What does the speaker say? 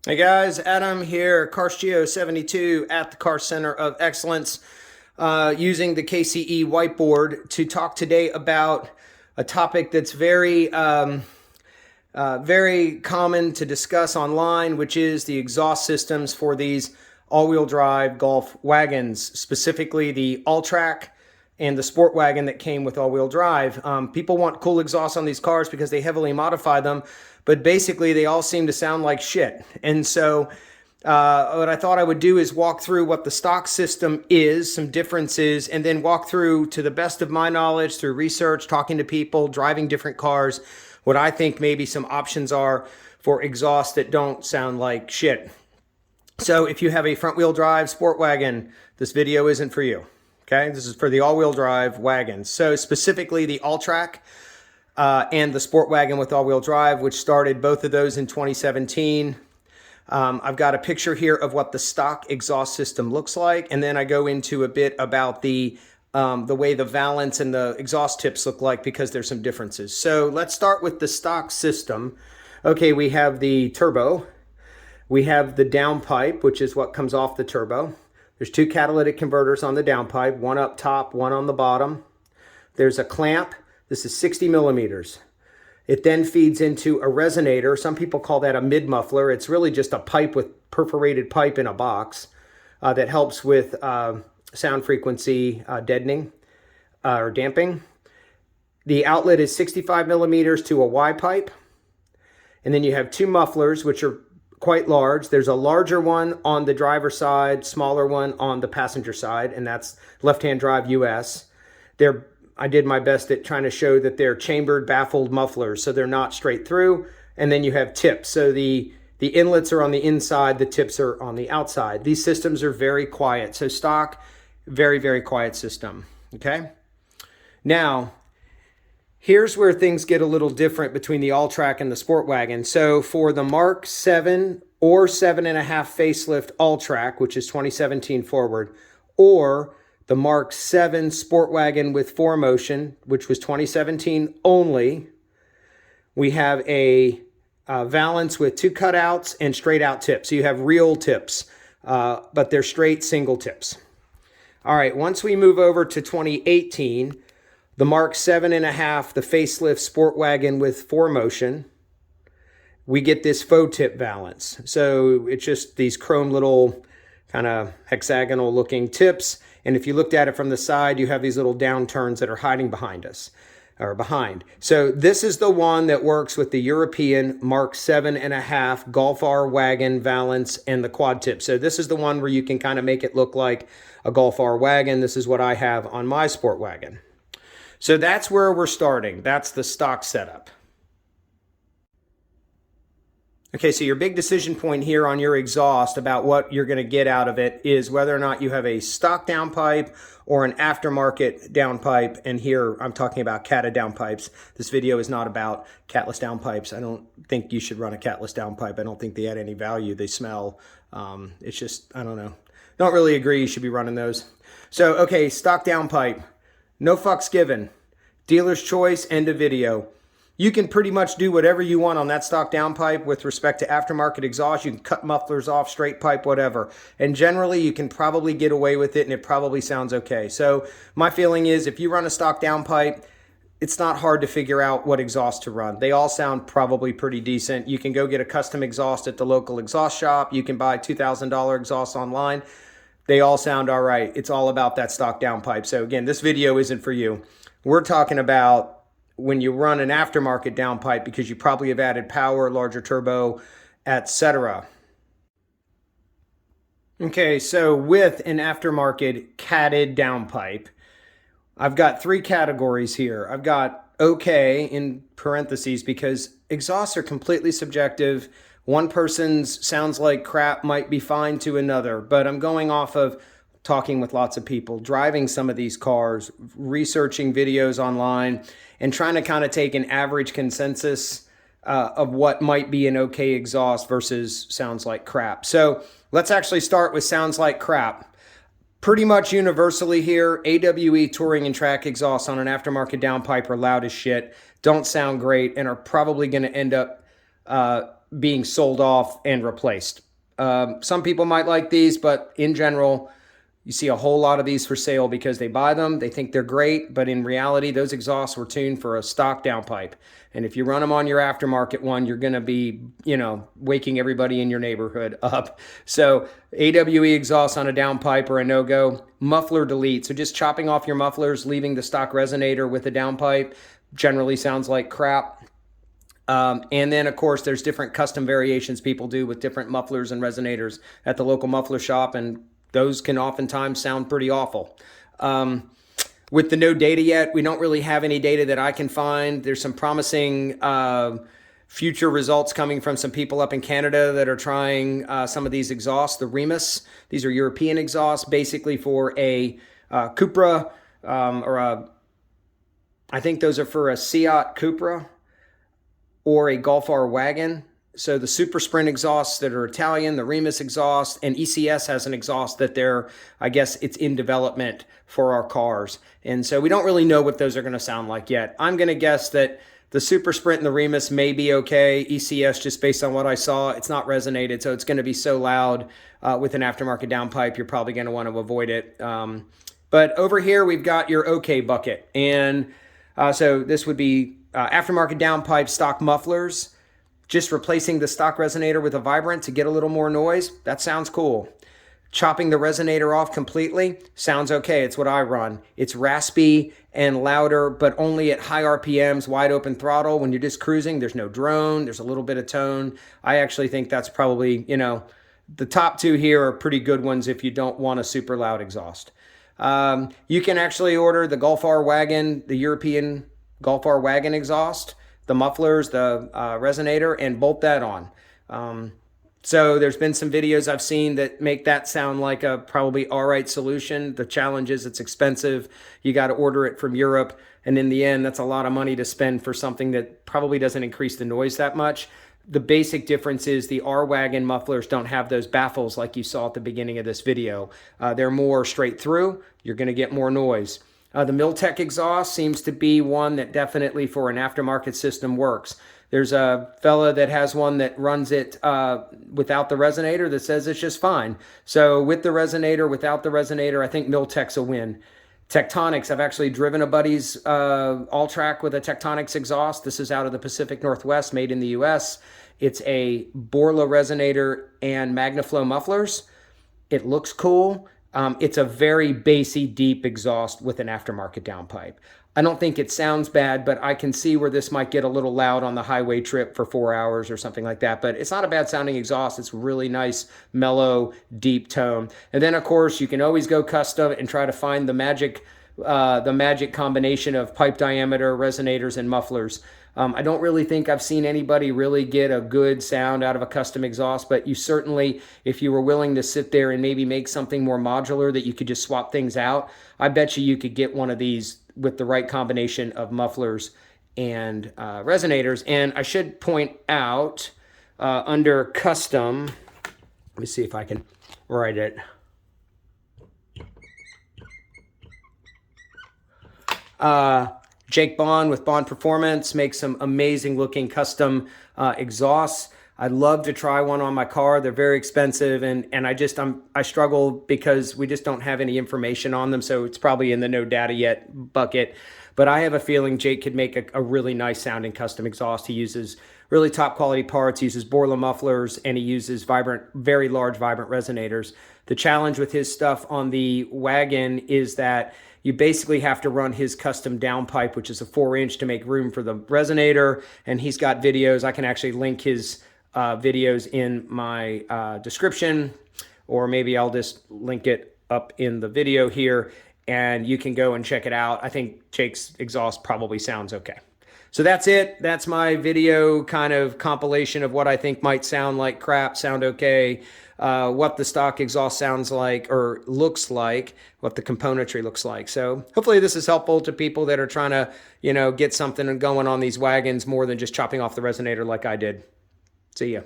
Hey guys, Adam here, Carstio72 at the Car Center of Excellence, using the KCE whiteboard to talk today about a topic that's very common to discuss online, which is the exhaust systems for these all-wheel drive Golf wagons, specifically the Alltrack and the Sportwagen that came with all-wheel drive. People want cool exhaust on these cars because they heavily modify them, but basically they all seem to sound like shit. And so what I thought I would do is walk through what the stock system is, some differences, and then walk through, to the best of my knowledge, through research, talking to people, driving different cars, what I think maybe some options are for exhaust that don't sound like shit. So if you have a front-wheel drive Sportwagen, this video isn't for you. Okay, this is for the all-wheel drive wagons. So specifically the Alltrack and the Sportwagen with all-wheel drive, which started both of those in 2017. I've got a picture here of what the stock exhaust system looks like, and then I go into a bit about the way the valance and the exhaust tips look like, because there's some differences. So let's start with the stock system. Okay, we have the turbo. We have the downpipe, which is what comes off the turbo. There's two catalytic converters on the downpipe, one up top, one on the bottom. There's a clamp. This is 60 millimeters. It then feeds into a resonator. Some people call that a mid-muffler. It's really just a pipe with perforated pipe in a box that helps with sound frequency deadening or damping. The outlet is 65 millimeters to a Y pipe. And then you have two mufflers, which are quite large. There's a larger one on the driver's side, smaller one on the passenger side, and that's left-hand drive US. I did my best at trying to show that they're chambered baffled mufflers, so they're not straight through. And then you have tips. So the inlets are on the inside, the tips are on the outside. These systems are very quiet. So stock, very, very quiet system. Okay. Now, here's where things get a little different between the Alltrack and the Sportwagen. So for the Mark 7 or 7.5 facelift Alltrack, which is 2017 forward, or the Mark 7 Sportwagen with 4Motion, which was 2017 only, we have a valance with two cutouts and straight out tips. So you have real tips, but they're straight single tips. All right, once we move over to 2018, the Mark 7.5, the facelift Sportwagen with 4Motion, we get this faux tip valance. So it's just these chrome little kind of hexagonal looking tips. And if you looked at it from the side, you have these little downturns that are hiding behind us, or behind. So this is the one that works with the European Mark 7.5 Golf R wagon valance and the quad tip. So this is the one where you can kind of make it look like a Golf R wagon. This is what I have on my Sportwagen. So that's where we're starting. That's the stock setup. Okay, so your big decision point here on your exhaust about what you're going to get out of it is whether or not you have a stock downpipe or an aftermarket downpipe. And here I'm talking about cata downpipes. This video is not about catless downpipes. I don't think you should run a catless downpipe. I don't think they add any value. They smell. It's just, I don't know. Don't really agree you should be running those. So, okay, stock downpipe. No fucks given. Dealer's choice, end of video. You can pretty much do whatever you want on that stock downpipe with respect to aftermarket exhaust. You can cut mufflers off, straight pipe, whatever. And generally, you can probably get away with it, and it probably sounds okay. So my feeling is if you run a stock downpipe, it's not hard to figure out what exhaust to run. They all sound probably pretty decent. You can go get a custom exhaust at the local exhaust shop. You can buy $2,000 exhaust online. They all sound all right. It's all about that stock downpipe. So again, this video isn't for you. We're talking about when you run an aftermarket downpipe because you probably have added power, larger turbo, etc. Okay, so with an aftermarket catted downpipe, I've got three categories here. I've got okay in parentheses because exhausts are completely subjective. One person's sounds like crap might be fine to another, but I'm going off of talking with lots of people, driving some of these cars, researching videos online, and trying to kind of take an average consensus of what might be an okay exhaust versus sounds like crap. So let's actually start with sounds like crap. Pretty much universally here, AWE touring and track exhausts on an aftermarket downpipe are loud as shit, don't sound great, and are probably going to end up being sold off and replaced. Some people might like these, but in general, you see a whole lot of these for sale because they buy them, they think they're great, but in reality, those exhausts were tuned for a stock downpipe. And if you run them on your aftermarket one, you're going to be, waking everybody in your neighborhood up. So AWE exhaust on a downpipe or a no-go. Muffler delete. So just chopping off your mufflers, leaving the stock resonator with a downpipe generally sounds like crap. And then, of course, there's different custom variations people do with different mufflers and resonators at the local muffler shop, and those can oftentimes sound pretty awful. With the no data yet, we don't really have any data that I can find. There's some promising future results coming from some people up in Canada that are trying some of these exhausts, the Remus. These are European exhausts, basically for a Cupra, I think those are for a Seat Cupra or a Golf R wagon. So the Supersprint exhausts that are Italian, the Remus exhaust, and ECS has an exhaust that I guess it's in development for our cars. And so we don't really know what those are going to sound like yet. I'm going to guess that the Supersprint and the Remus may be okay. ECS, just based on what I saw, it's not resonated, so it's going to be so loud with an aftermarket downpipe, you're probably going to want to avoid it. But over here, we've got your OK bucket. And so this would be aftermarket downpipe stock mufflers. Just replacing the stock resonator with a vibrant to get a little more noise, that sounds cool. Chopping the resonator off completely sounds okay. It's what I run. It's raspy and louder, but only at high RPMs, wide open throttle. When you're just cruising, there's no drone, there's a little bit of tone. I actually think that's probably, the top two here are pretty good ones if you don't want a super loud exhaust. You can actually order the Golf R wagon, the European Golf R wagon exhaust, the mufflers, the resonator, and bolt that on. So there's been some videos I've seen that make that sound like a probably all right solution. The challenge is it's expensive. You got to order it from Europe. And in the end, that's a lot of money to spend for something that probably doesn't increase the noise that much. The basic difference is the R-Wagon mufflers don't have those baffles like you saw at the beginning of this video. They're more straight through. You're going to get more noise. The Miltech exhaust seems to be one that definitely for an aftermarket system works. There's a fella that has one that runs it without the resonator that says it's just fine. So with the resonator, without the resonator, I think Miltech's a win. Tectonics, I've actually driven a buddy's Alltrack with a Tectonics exhaust. This is out of the Pacific Northwest, made in the US. It's a Borla resonator and MagnaFlow mufflers. It looks cool. It's a very bassy, deep exhaust with an aftermarket downpipe. I don't think it sounds bad, but I can see where this might get a little loud on the highway trip for 4 hours or something like that. But it's not a bad sounding exhaust. It's really nice, mellow, deep tone. And then, of course, you can always go custom and try to find the magic combination of pipe diameter, resonators, and mufflers. I don't really think I've seen anybody really get a good sound out of a custom exhaust, but you certainly, if you were willing to sit there and maybe make something more modular that you could just swap things out, I bet you could get one of these with the right combination of mufflers and resonators. And I should point out under custom, let me see if I can write it. Jake Bond with Bond Performance makes some amazing looking custom exhausts. I'd love to try one on my car. They're very expensive, and I struggle because we just don't have any information on them, so it's probably in the no data yet bucket. But I have a feeling Jake could make a really nice sounding custom exhaust. He uses really top quality parts, he uses Borla mufflers, and he uses very large vibrant resonators. The challenge with his stuff on the wagon is that you basically have to run his custom downpipe, which is a 4-inch, to make room for the resonator. And he's got videos. I can actually link his videos in my description, or maybe I'll just link it up in the video here, and you can go and check it out. I think Jake's exhaust probably sounds okay. So that's it. That's my video kind of compilation of what I think might sound like crap, sound okay, what the stock exhaust sounds like or looks like, what the componentry looks like. So hopefully this is helpful to people that are trying to, get something going on these wagons more than just chopping off the resonator like I did. See ya.